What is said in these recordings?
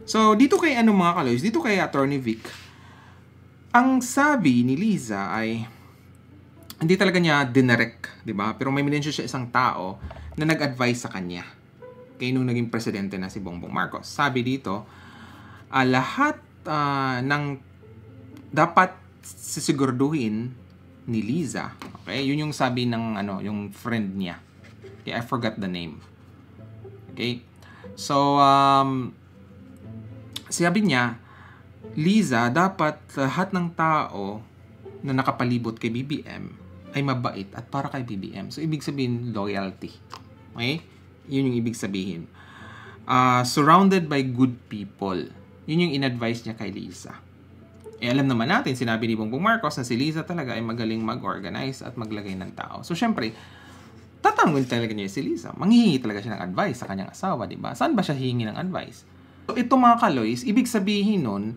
So, dito kay mga kaloys, dito kay Attorney Vic, ang sabi ni Liza ay hindi talaga niya dinirect, di ba? Pero may minensyon siya isang tao na nag-advise sa kanya kay nung naging presidente na si Bongbong Marcos. Sabi dito, lahat ng dapat sisiguraduhin ni Liza, okay? Yun yung sabi ng yung friend niya. Okay, I forgot the name. Okay? So, sabi niya, Liza, dapat lahat ng tao na nakapalibot kay BBM ay mabait at para kay BBM. So, ibig sabihin, loyalty. Okay? Yun yung ibig sabihin. Surrounded by good people. Yun yung in-advise niya kay Liza. Alam naman natin, sinabi ni Bongbong Marcos na si Liza talaga ay magaling mag-organize at maglagay ng tao. So, syempre, tatanungin talaga niya si Liza. Manghihingi talaga siya ng advice sa kanyang asawa, di ba? Saan ba siya hihingi ng advice? So, ito mga kaloys, ibig sabihin nun,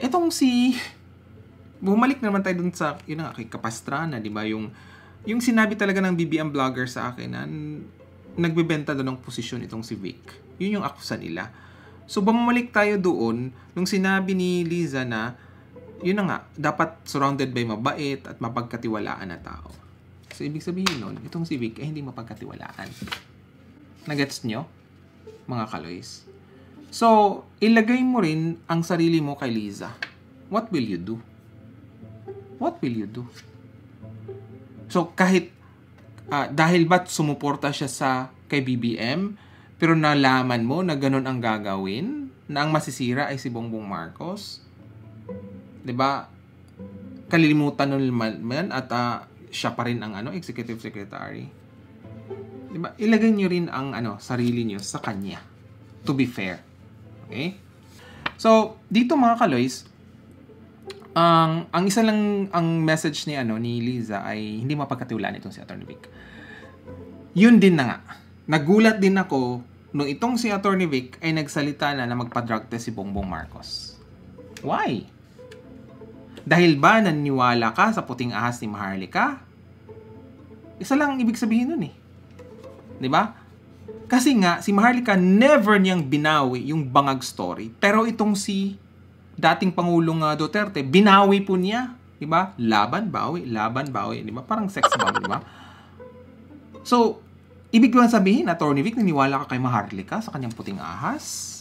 itong si... Bumalik naman tayo dun sa, yun nga, kay Capastrana, di ba? Yung sinabi talaga ng BBM vlogger sa akin na nagbebenta doon ng posisyon itong si Vic. Yun yung akusa nila. So, bumalik tayo doon nung sinabi ni Liza na yun na nga, dapat surrounded by mabait at mapagkatiwalaan na tao. So, ibig sabihin nun, itong si Vic ay hindi mapagkatiwalaan. Nagets nyo, mga kaloys? So, ilagay mo rin ang sarili mo kay Liza. What will you do? What will you do? So, kahit, dahil ba't sumuporta siya kay BBM, pero nalaman mo na ganun ang gagawin, na ang masisira ay si Bongbong Marcos, 'di ba? Kalilimutan nun man at siya pa rin ang executive secretary. 'Di ba? Ilagay niyo rin ang sarili niyo sa kanya. To be fair. Okay? So, dito mga kaloys, ang isa lang ang message ni Liza ay hindi mapagkatiwalaan itong si Attorney Vic. Yun din na nga. Nagulat din ako nung itong si Attorney Vic ay nagsalita na magpa-drug test si Bongbong Marcos. Why? Dahil ba naniniwala ka sa puting ahas ni Maharlika? Isa lang ang ibig sabihin nun eh. 'Di ba? Kasi nga, si Maharlika never niyang binawi yung bangag story. Pero itong si dating Pangulong Duterte, binawi po niya. 'Di ba? Laban, bawi. 'Di ba? Parang sex bomb, 'di ba? So, ibig ko sabihin, Attorney Vic, naniwala ka kay Maharlika sa kanyang puting ahas?